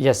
Yes,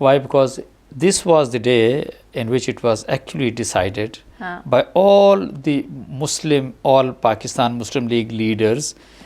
Why? Because this was the day in which it was actually decided by all the all Pakistan Muslim League leaders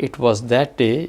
It was that day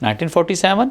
1947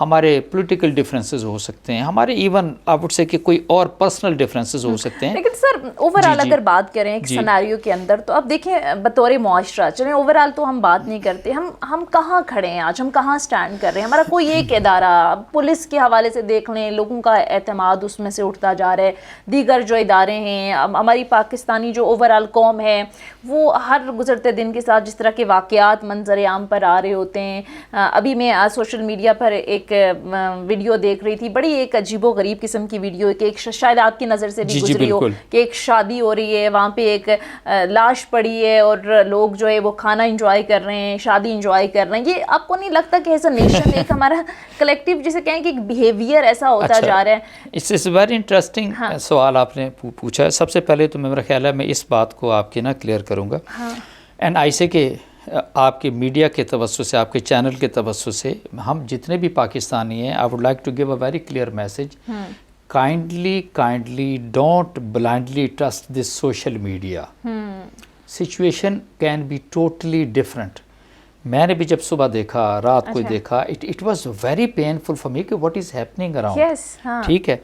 ہمارے political differences ہو سکتے ہیں, ہمارے even آپ would say کہ کوئی اور personal differences ہو سکتے ہیں. لیکن سر اوور آل اگر بات کریں ایک سیناریو کے اندر, تو اب دیکھیں بطور معاشرہ, چلیں اوور آل تو ہم بات نہیں کرتے, ہم کہاں کھڑے ہیں آج, ہم کہاں سٹینڈ کر رہے ہیں. ہمارا کوئی ایک ادارہ, پولیس کے حوالے سے دیکھ لیں, لوگوں کا اعتماد اس میں سے اٹھتا جا رہا ہے. دیگر جو ادارے ہیں, ہماری پاکستانی جو اوور آل قوم ہے, وہ ہر گزرتے دن کے ساتھ جس طرح کے واقعات منظر عام پر آ رہے ہوتے ہیں. ابھی میں سوشل میڈیا پر ایک ویڈیو دیکھ رہی تھی, بڑی ایک عجیب و غریب قسم کی ویڈیو, کہ ایک شاید آپ کی نظر سے بھی گزری ہو, کہ ایک شادی ہو رہی ہے, وہاں پہ ایک لاش پڑی ہے اور لوگ جو ہے وہ کھانا انجوائے کر رہے ہیں, شادی انجوائے کر رہے ہیں. یہ آپ کو نہیں لگتا کہ ایز اے نیشن ایک ہمارا کلیکٹیو جسے کہیں کہ ایک بیہیویئر ایسا ہوتا جا رہا ہے؟ اٹس ویری انٹرسٹنگ سوال آپ نے پوچھا ہے. سب سے پہلے تو میرا خیال ہے میں اس بات کو آپ کے نا کلیئر کروں گا, اینڈ آئی سے کہ آپ کے میڈیا کے توسط سے, آپ کے چینل کے توسط سے, ہم جتنے بھی پاکستانی ہیں, I would like to give a very clear message, kindly don't blindly trust this social media. Situation can be totally different. میں نے بھی جب صبح دیکھا, رات کو دیکھا, it was very painful for me کہ what is happening around. ٹھیک ہے,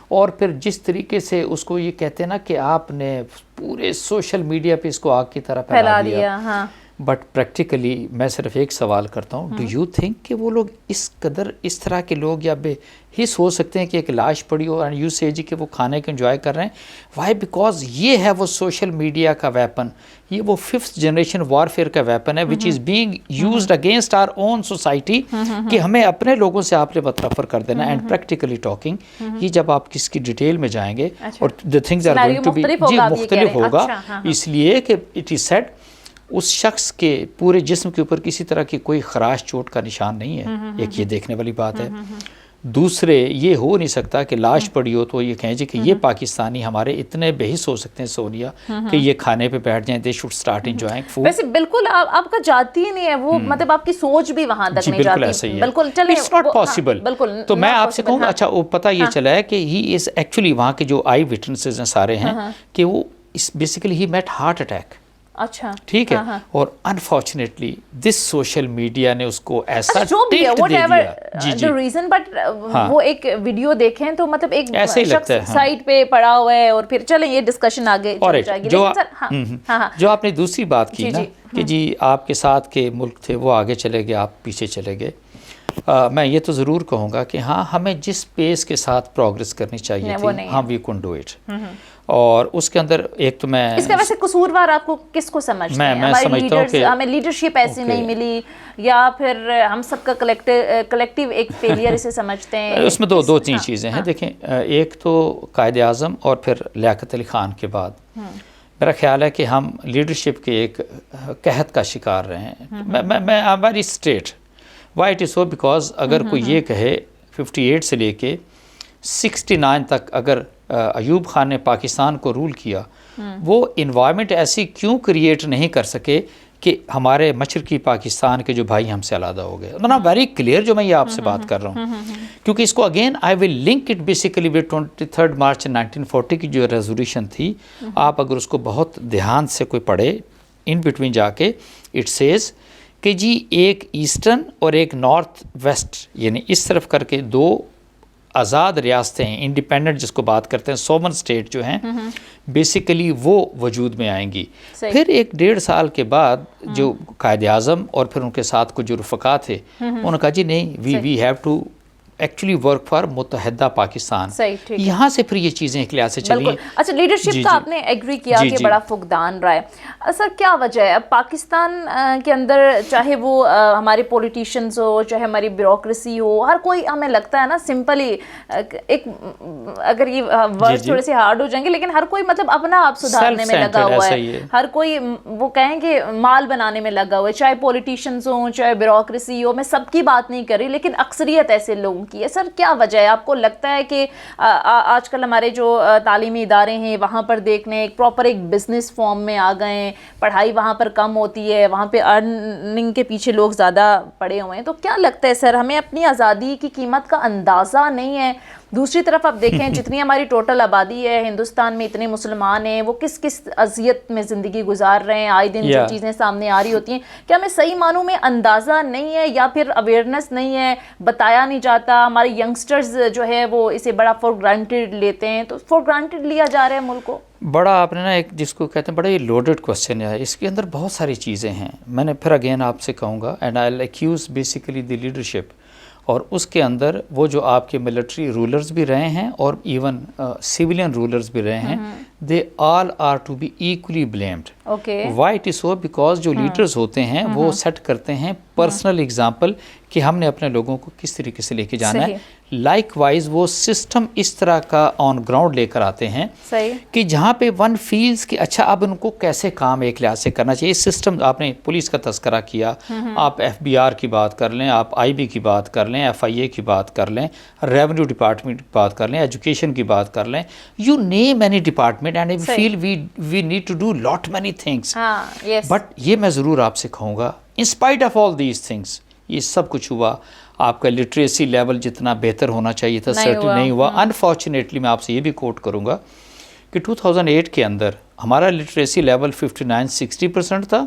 اور پھر جس طریقے سے اس کو یہ کہتے ہیں نا کہ آپ نے پورے سوشل میڈیا پہ اس کو آگ کی طرح پھیلا دیا. بٹ پریکٹیکلی میں صرف ایک سوال کرتا ہوں, ڈو یو تھنک کہ وہ لوگ اس قدر اس طرح کے لوگ یا بے حس ہو سکتے ہیں کہ ایک لاش پڑی ہو اور یو سے جی کہ وہ کھانے کے انجوائے کر رہے ہیں؟ وائی؟ بیکاز یہ ہے وہ سوشل میڈیا کا ویپن, یہ وہ 5th جنریشن وارفیئر کا ویپن ہے which is being used against our own society, کہ ہمیں اپنے لوگوں سے آپ نے بترفر کر دینا. اینڈ پریکٹیکلی ٹاکنگ, یہ جب آپ کس کی ڈیٹیل میں جائیں گے اور the things are going to be جی مختلف ہوگا, اس لیے کہ اٹ از سیڈ اس شخص کے پورے جسم کے اوپر کسی طرح کی کوئی خراش چوٹ کا نشان نہیں ہے. ایک یہ دیکھنے والی بات ہے. دوسرے, یہ ہو نہیں سکتا کہ لاش پڑی ہو تو یہ کہیں جی کہ یہ پاکستانی ہمارے اتنے بے حس ہو سکتے ہیں سونیا کہ یہ کھانے پہ بیٹھ جائیں, they should start enjoying food. ویسے بالکل آپ کا جاتی ہی نہیں ہے وہ, مطلب آپ کی سوچ بھی وہاں تک نہیں جاتی. بالکل ایسا ہی ہے, بالکل چلیں, اٹس ناٹ پاسبل. تو میں آپ سے کہوں گا, اچھا وہ پتہ یہ چلا ہے کہ ہی از ایکچولی, وہاں کے جو آئی وٹنسز ہیں سارے ہیں, کہ وہ basically he meat heart attack. اچھا ٹھیک ہے, اور انفارچونیٹلی دس سوشل میڈیا نے اس کو ایسا جو بھی ہے ٹلٹ دے دیا. the reason, but وہ ایک ویڈیو دیکھیں تو مطلب ایک شخص سائٹ پہ پڑا ہوا ہے, اور پھر چلیں یہ ڈسکشن آگے چل جائے گی. جو آپ نے دوسری بات کی نا کہ جی آپ کے ساتھ کے ملک تھے وہ آگے چلے گئے, آپ پیچھے چلے گئے, میں یہ تو ضرور کہوں گا کہ ہاں ہمیں جس پیس کے ساتھ پروگریس کرنی چاہیے تھی, ہم وی کون ڈو اٹ. اور اس کے اندر ایک تو میں اس کا ویسے قصوروار آپ کو کس کو سمجھتے ہیں؟ میں سمجھتا ہوں کہ ہمیں لیڈرشپ ایسی نہیں ملی, یا پھر ہم سب کا کلیکٹیو ایک فیلئر اسے سمجھتے ہیں؟ اس میں دو تین چیزیں ہیں. دیکھیں, ایک تو قائد اعظم اور پھر لیاقت علی خان کے بعد میرا خیال ہے کہ ہم لیڈرشپ کے ایک قحط کا شکار رہے ہیں. میں very straight, why it is so, because اگر کوئی یہ کہے 58 سے لے کے 69 تک اگر ایوب خان نے پاکستان کو رول کیا, وہ انوائرمنٹ ایسی کیوں کریٹ نہیں کر سکے کہ ہمارے مشرقی پاکستان کے جو بھائی ہم سے علیحدہ ہو گئے؟ نا ویری کلیئر جو میں یہ آپ سے بات کر رہا ہوں, کیونکہ اس کو again I will link it basically with 23 March 1940 کی جو ریزولوشن تھی. آپ اگر اس کو بہت دھیان سے کوئی پڑھے ان بٹوین جا کے, اٹ سیز کہ جی ایک ایسٹرن اور ایک نارتھ ویسٹ, یعنی اس طرف کر کے دو آزاد ریاستیں ہیں, انڈیپینڈنٹ جس کو بات کرتے ہیں, سومن اسٹیٹ جو ہیں, بیسیکلی وہ وجود میں آئیں گی. پھر ایک 1.5 سال کے بعد جو قائد اعظم اور پھر ان کے ساتھ کچھ جو رفقا تھے, انہوں نے کہا جی نہیں, we have to actually work for متحدہ پاکستان. یہاں سے پھر یہ چیزیں ایک لحاظ سے چلیں. اچھا, لیڈرشپ کا آپ نے ایگری کیا کہ بڑا فقدان رہا ہے. سر کیا وجہ ہے؟ اب پاکستان کے اندر چاہے وہ ہمارے پولیٹیشینز ہو, چاہے ہماری بیوروکریسی ہو, ہر کوئی ہمیں لگتا ہے نا سمپلی ایک, اگر یہ ورڈ تھوڑے سے ہارڈ ہو جائیں گے, لیکن ہر کوئی مطلب اپنا آپ سدھارنے میں لگا ہوا ہے, ہر کوئی وہ کہیں کہ مال بنانے میں لگا ہوا ہے, چاہے پولیٹیشینز ہوں چاہے بیوروکریسی ہو. میں سب کی بات نہیں کر رہی, لیکن اکثریت ایسے لوگوں کی ہے. سر کیا وجہ ہے؟ آپ کو لگتا ہے کہ آج کل ہمارے جو تعلیمی ادارے ہیں وہاں پر دیکھنے ایک پراپر ایک بزنس فارم میں آ گئے ہیں, پڑھائی وہاں پر کم ہوتی ہے, وہاں پہ ارننگ کے پیچھے لوگ زیادہ پڑے ہوئے ہیں, تو کیا لگتا ہے سر ہمیں اپنی آزادی کی قیمت کا اندازہ نہیں ہے, دوسری طرف آپ دیکھیں جتنی ہماری ٹوٹل آبادی ہے ہندوستان میں، اتنے مسلمان ہیں، وہ کس کس اذیت میں زندگی گزار رہے ہیں، آئے دن جو چیزیں سامنے آ رہی ہوتی ہیں. کیا ہمیں صحیح معنوں میں اندازہ نہیں ہے یا پھر اویئرنیس نہیں ہے، بتایا نہیں جاتا؟ ہمارے ینگسٹرز جو ہے وہ اسے بڑا فور گرانٹیڈ لیتے ہیں، تو فور گرانٹیڈ لیا جا رہا ہے ملک کو. بڑا آپ نے نا ایک جس کو کہتے ہیں بڑا یہ لوڈڈ کوسچن ہے، اس کے اندر بہت ساری چیزیں ہیں. میں نے پھر اگین آپ سے کہوں گا and I will accuse basically the leadership, اور اس کے اندر وہ جو آپ کے ملٹری رولرز بھی رہے ہیں اور ایون سویلین رولرز بھی رہے ہیں، they all are to be equally blamed. Why it is so? Because جو لیڈرز ہوتے ہیں وہ سیٹ کرتے ہیں پرسنل ایگزامپل کہ ہم نے اپنے لوگوں کو کس طریقے سے لے کے جانا ہے. لائک وائز وہ سسٹم اس طرح کا آن گراؤنڈ لے کر آتے ہیں کہ جہاں پہ ون فیلز کہ اچھا اب ان کو کیسے کام ایک لحاظ سے کرنا چاہیے. سسٹم آپ نے پولیس کا تذکرہ کیا، آپ ایف بی آر کی بات کر لیں، آپ آئی بی کی بات کر لیں، ایف آئی اے کی بات کر لیں، ریونیو ڈپارٹمنٹ کی بات کر لیں، ایجوکیشن کی بات کر لیں، you name any department and we feel we need to do lot many things. But یہ میں ضرور آپ سے کہوں گا in spite of all these things یہ سب کچھ ہوا، آپ کا لٹریسی لیول جتنا بہتر ہونا چاہیے تھا سرٹن نہیں ہوا. انفارچونیٹلی میں آپ سے یہ بھی کوٹ کروں گا کہ 2008 کے اندر ہمارا لٹریسی لیول 59-60% تھا،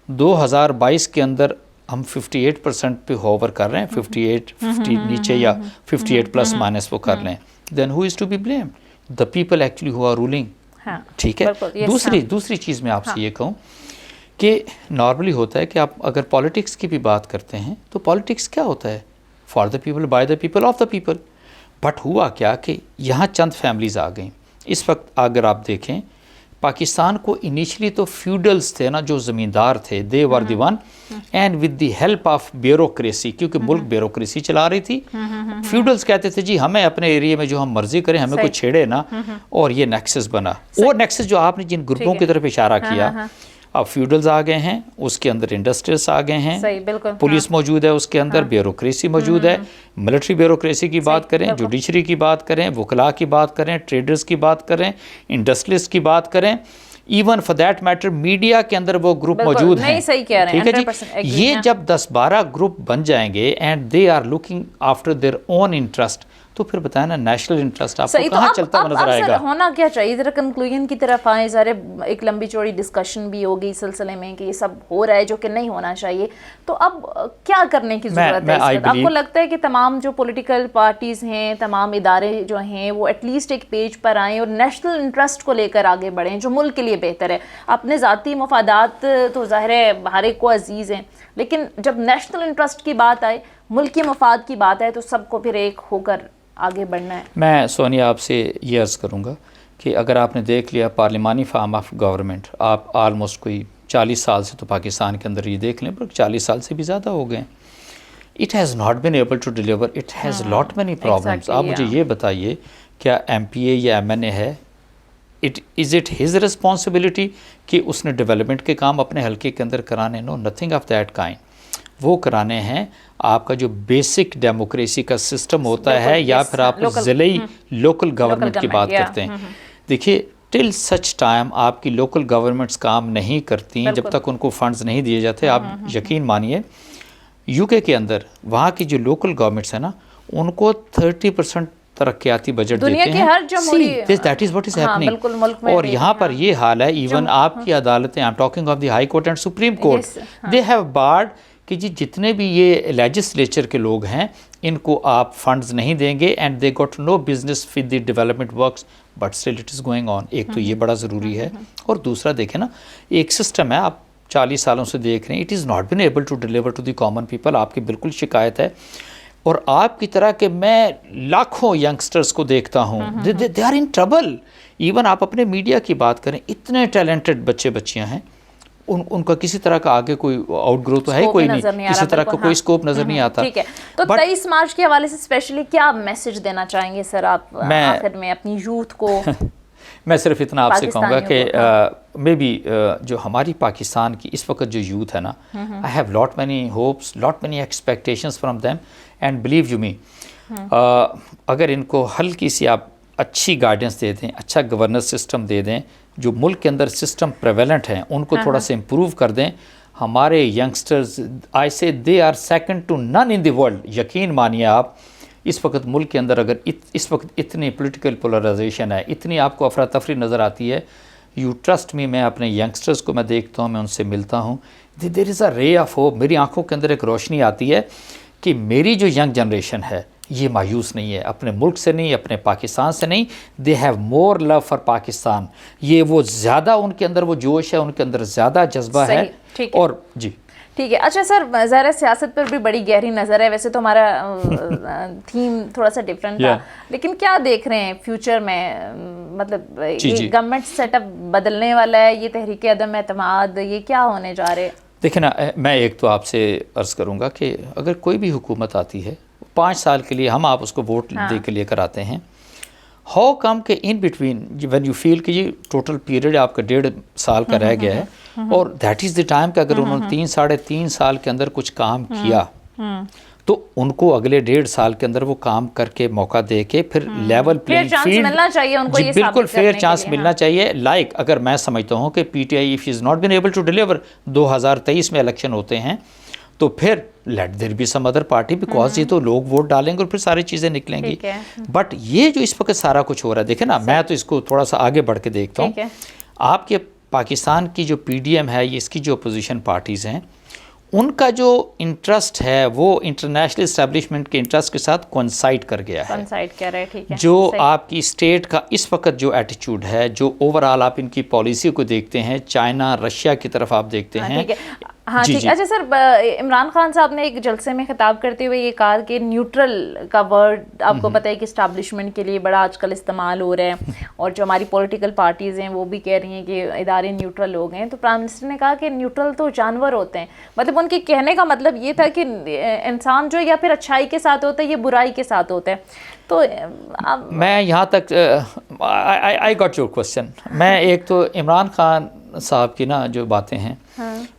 2022 کے اندر ہم 58% پہ ہوور کر رہے ہیں، 50 نیچے یا 58 پلس مائنس وہ کر لیں. Then who is to be blamed? The people actually who are ruling. ٹھیک ہے. دوسری چیز میں آپ سے یہ کہوں کہ نارملی ہوتا ہے کہ آپ اگر پالیٹکس کی بھی بات کرتے ہیں تو پالیٹکس کیا ہوتا ہے؟ For the people, by the people, of the people. But ہوا کیا کہ یہاں چند فیملیز آ گئیں. اس وقت اگر آپ دیکھیں پاکستان کو انیشلی تو فیوڈلز تھے نا، جو زمیندار تھے، they were the one, and with the help of bureaucracy, کیونکہ ملک بیوروکریسی چلا رہی تھی. فیوڈلز کہتے تھے جی ہمیں اپنے ایریے میں جو ہم مرضی کریں، ہمیں کوئی چھیڑے نا، اور یہ نیکسس بنا. وہ نیکسس جو آپ نے جن گروپوں کی طرف اشارہ کیا، اب فیوڈلز آ گئے ہیں، اس کے اندر انڈسٹریلس آ گئے ہیں، پولیس موجود ہے اس کے اندر، بیوروکریسی موجود ہے. ملٹری بیوروکریسی کی بات کریں، جوڈیشری کی بات کریں، وکلاء کی بات کریں، ٹریڈرز کی بات کریں، انڈسٹریلسٹ کی بات کریں، even for that matter media کے اندر وہ گروپ موجود ہیں. ٹھیک ہے جی. یہ جب 10-12 گروپ بن جائیں گے and they are looking after their own interest, تو پھر بتائیں نا نیشنل انٹرسٹ آپ کو کہاں چلتا ہوا نظر آئے گا؟ ہونا کیا چاہیے؟ ذرا کنکلوژن کی طرف آئیں. ذرا ایک لمبی چوڑی ڈسکشن بھی ہوگی اس سلسلے میں کہ یہ سب ہو رہا ہے جو کہ نہیں ہونا چاہیے. تو اب کیا کرنے کی ضرورت ہے؟ آپ کو لگتا ہے کہ تمام جو پولیٹیکل پارٹیز ہیں، تمام ادارے جو ہیں، وہ ایٹ لیسٹ ایک پیج پر آئیں اور نیشنل انٹرسٹ کو لے کر آگے بڑھیں جو ملک کے لیے بہتر ہے؟ اپنے ذاتی مفادات تو ظاہر ہے ہر ایک کو عزیز ہیں، لیکن جب نیشنل انٹرسٹ کی بات آئے، ملکی مفاد کی بات آئے، تو سب کو پھر ایک ہو کر آگے بڑھنا ہے. میں سونیا آپ سے یہ عرض کروں گا کہ اگر آپ نے دیکھ لیا پارلیمانی فارم آف گورنمنٹ، آپ آلموسٹ کوئی 40 سال سے تو پاکستان کے اندر یہ دیکھ لیں، 40 سال سے بھی زیادہ ہو گئے. It has not been able to deliver, it has lot many problems. آپ مجھے یہ بتائیے کیا ایم پی اے یا ایم این اے ہے، از اٹ ہز ریسپانسبلٹی کہ اس نے ڈیولپمنٹ کے کام اپنے حلقے کے اندر کرانے؟ نو، نتھنگ آف دیٹ کائنڈ. وہ کرانے ہیں آپ کا جو بیسک ڈیموکریسی کا سسٹم ہوتا ہے، یا پھر آپ ضلعی لوکل گورنمنٹ کی بات کرتے ہیں. دیکھیے ٹل سچ ٹائم آپ کی لوکل گورنمنٹس کام نہیں کرتی، جب تک ان کو فنڈز نہیں دیے جاتے. آپ یقین مانیے یو کے اندر وہاں کی جو لوکل گورنمنٹس ہیں نا، ان کو 30% ترقیاتی بجٹ دیتے ہیں. That is what is happening. اور یہاں پر یہ حال ہے، ایون آپ کی عدالتیں، I am talking of the high court and supreme court, they have barred کہ جی جتنے بھی یہ لیجسلیچر کے لوگ ہیں ان کو آپ فنڈز نہیں دیں گے، and they got no business with the development works, but still it is going on. ایک تو یہ بڑا ضروری ہے، اور دوسرا دیکھیں نا ایک سسٹم ہے، آپ 40 سالوں سے دیکھ رہے ہیں، it is not been able to deliver to the common people. آپ کی بالکل شکایت ہے، اور آپ کی طرح کہ میں لاکھوں ینگسٹرز کو دیکھتا ہوں، they are in trouble. Even آپ اپنے میڈیا کی بات کریں، اتنے ٹیلنٹڈ بچے بچیاں ہیں، ان کا کسی طرح کا آگے کوئی آؤٹ گرو تو ہے کوئی نہیں، کسی طرح کا کوئی اسکوپ نظر نہیں آتا. ٹھیک ہے. تو 23 مارچ کے حوالے سے اسپیشلی کیا میسج دینا چاہیں گے سر آپ آخر میں اپنی یوتھ کو؟ میں صرف اتنا آپ سے کہوں گا کہ مے بی جو ہماری پاکستان کی اس وقت جو یوتھ ہے نا، I have lot many hopes, lot many expectations from them, and believe you me, اگر ان کو ہلکی سی آپ اچھی گائیڈنس دے دیں، اچھا گورننس سسٹم دے دیں، جو ملک کے اندر سسٹم پریویلنٹ ہیں ان کو تھوڑا سا امپروو کر دیں، ہمارے ینگسٹرز آئی سے دے آر سیکنڈ ٹو نن ان دی ورلڈ. یقین مانیے آپ اس وقت ملک کے اندر اگر اس وقت اتنی پولیٹیکل پولرائزیشن ہے, اتنی آپ کو افراتفری نظر آتی ہے, یو ٹرسٹ می, میں اپنے ینگسٹرز کو میں دیکھتا ہوں, میں ان سے ملتا ہوں, دیر از اے رے آف ہوپ, میری آنکھوں کے اندر ایک روشنی آتی ہے کہ میری جو ینگ جنریشن ہے یہ مایوس نہیں ہے, اپنے ملک سے نہیں, اپنے پاکستان سے نہیں, they have more love for Pakistan, یہ وہ زیادہ ان کے اندر وہ جوش ہے, ان کے اندر زیادہ جذبہ ہے. اور جی ٹھیک ہے. اچھا سر, ظاہر سیاست پر بھی بڑی گہری نظر ہے, ویسے تو ہمارا تھیم تھوڑا سا ڈفرینٹ تھا, لیکن کیا دیکھ رہے ہیں فیوچر میں, مطلب گورنمنٹ سیٹ اپ بدلنے والا ہے, یہ تحریک عدم اعتماد, یہ کیا ہونے جا رہے؟ دیکھیں نا, میں ایک تو آپ سے عرض کروں گا کہ اگر کوئی بھی حکومت آتی ہے 5 سال کے لیے, ہم آپ اس کو ووٹ دے کے لے کر آتے ہیں, ہاؤ کم کہ in between when you feel کہ یہ ٹوٹل پیریڈ آپ کا 1.5 سال کا رہ گیا ہے, اور دیٹ از دی ٹائم کہ اگر انہوں نے 3 ساڑھے 3 سال کے اندر کچھ کام کیا تو ان کو اگلے 1.5 سال کے اندر وہ کام کر کے موقع دے کے پھر لیول پلینگ فیلڈ ملنا چاہیے ان کو, جی بالکل فیئر چانس ملنا چاہیے. لائک اگر میں سمجھتا ہوں کہ P T I if is not been able to deliver, 2023 میں الیکشن ہوتے ہیں تو پھر let there be some other party, because یہ تو لوگ ووٹ ڈالیں گے اور پھر ساری چیزیں نکلیں گی. بٹ یہ جو اس وقت سارا کچھ ہو رہا ہے, دیکھیں نا, میں تو اس کو تھوڑا سا آگے بڑھ کے دیکھتا ہوں. آپ کے پاکستان کی جو پی ڈی ایم ہے, یہ اس کی جو اپوزیشن پارٹیز ہیں, ان کا جو انٹرسٹ ہے وہ انٹرنیشنل اسٹیبلشمنٹ کے انٹرسٹ کے ساتھ کوئنسائڈ کر گیا ہے. جو آپ کی اسٹیٹ کا اس وقت جو ایٹیچیوڈ ہے, جو اوور آل آپ ان کی پالیسی کو دیکھتے ہیں, چائنا رشیا کی طرف آپ دیکھتے ہیں. ہاں ٹھیک. اچھا سر, عمران خان صاحب نے ایک جلسے میں خطاب کرتے ہوئے یہ کہا کہ نیوٹرل کا ورڈ آپ کو پتہ ہے کہ اسٹیبلشمنٹ کے لیے بڑا آج کل استعمال ہو رہا ہے, اور جو ہماری پولیٹیکل پارٹیز ہیں وہ بھی کہہ رہی ہیں کہ ادارے نیوٹرل ہو گئے ہیں. تو پرائم منسٹر نے کہا کہ نیوٹرل تو جانور ہوتے ہیں, مطلب ان کے کہنے کا مطلب یہ تھا کہ انسان جو یا پھر اچھائی کے ساتھ ہوتا ہے یا برائی کے ساتھ ہوتا ہے. تو میں یہاں تک آئی گاٹ یور کوسچن. میں ایک تو عمران خان صاحب کی نا جو باتیں ہیں,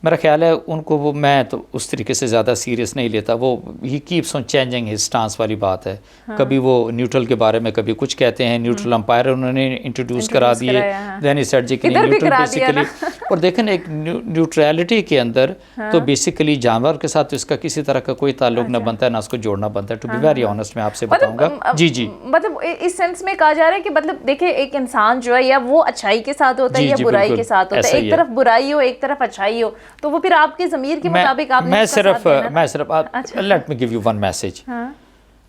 میرا خیال ہے ان کو وہ, میں تو اس طریقے سے زیادہ سیریس نہیں لیتا. وہ he keeps on changing his stance والی بات ہے. کبھی وہ نیوٹرل کے بارے میں کبھی کچھ کہتے ہیں, نیوٹرل امپائر انہوں نے انٹروڈیوس کرا دیے, دین ہی سیڈ جی کہ نیوٹرل بیسیکلی. اور دیکھیں ایک نیوٹرلٹی کے اندر تو بیسیکلی جانور کے ساتھ اس کا کسی طرح کا کوئی تعلق نہ بنتا ہے, نہ اس کو جوڑنا بنتا ہے. ٹو بی ویری آنیسٹ میں آپ سے بتاؤں گا. جی مطلب اس سینس میں کہا جا رہا ہے کہ مطلب دیکھیں ایک انسان جو ہے یا وہ اچھائی کے ساتھ ہوتا ہے یا برائی کے ساتھ ہوتا ہے, ایک طرف برائی ہو ایک طرف اچھائی ہو, تو وہ پھر آپ کی ضمیر کے مطابق آپ میں صرف let me give you one message.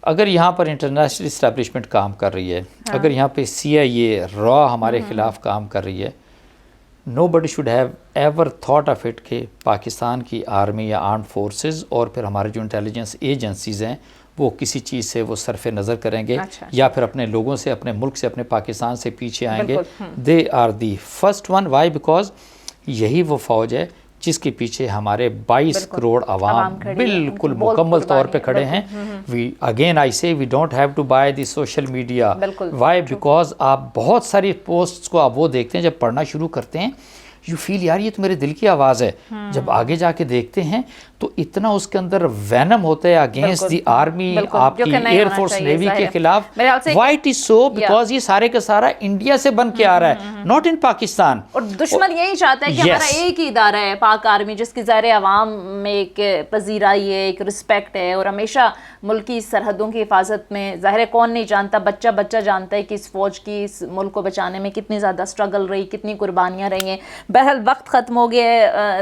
اگر یہاں پر انٹرنیشنل اسٹیبلشمنٹ کام کر رہی ہے, اگر یہاں پہ سی آئی اے را ہمارے خلاف کام کر رہی ہے, nobody should have ever thought of it کہ پاکستان کی آرمی یا آرمڈ فورسز اور پھر ہمارے جو انٹیلیجنس ایجنسیز ہیں وہ کسی چیز سے وہ صرف نظر کریں گے یا پھر اپنے لوگوں سے, اپنے ملک سے, اپنے پاکستان سے پیچھے آئیں گے. They are the first one. Why? Because یہی وہ فوج ہے جس کے پیچھے ہمارے 22 کروڑ عوام بالکل مکمل طور پہ کھڑے ہیں. وی again I say we don't have to buy the social media. Why? Because آپ بہت ساری پوسٹس کو آپ وہ دیکھتے ہیں, جب پڑھنا شروع کرتے ہیں یو فیل یار یہ تو میرے دل کی آواز ہے. جب آگے جا کے دیکھتے ہیں تو اتنا اس کے اندر وینم ہوتا ہے اگینسٹ دی آرمی, آپ کی ایئر فورس نیوی کے خلاف. Y it is so? Because یہ سارے کا سارا انڈیا سے بن کے آ رہا ہے, ناٹ ان پاکستان. اور دشمن یہی چاہتا ہے کہ ہمارا ایک ہی ادارہ ہے پاک آرمی, جس کی ظاہر عوام میں ایک پذیرائی ہے, ایک رسپیکٹ ہے, اور ہمیشہ ملکی سرحدوں کی حفاظت میں ظاہر کون نہیں جانتا, بچہ جانتا ہے کہ اس فوج کی اس ملک کو بچانے میں کتنی زیادہ اسٹرگل رہی, کتنی قربانیاں رہی ہیں. بہرحال وقت ختم ہو گیا ہے.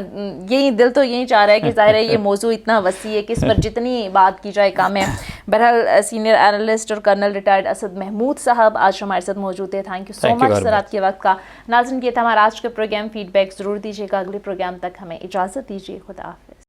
یہی دل تو یہی چاہ رہا ہے کہ ظاہر ہے یہ موضوع اتنا وسیع ہے کہ اس پر جتنی بات کی جائے کم ہے. بہرحال سینئر اینالسٹ اور کرنل ریٹائرڈ اسد محمود صاحب آج ہمارے ساتھ موجود تھے. تھینک یو سو مچ سر آپ کے وقت کا. ناظرین یہ تھا ہمارا آج کا پروگرام. فیڈ بیک ضرور دیجیے گا. اگلے پروگرام تک ہمیں اجازت دیجیے. خدا حافظ.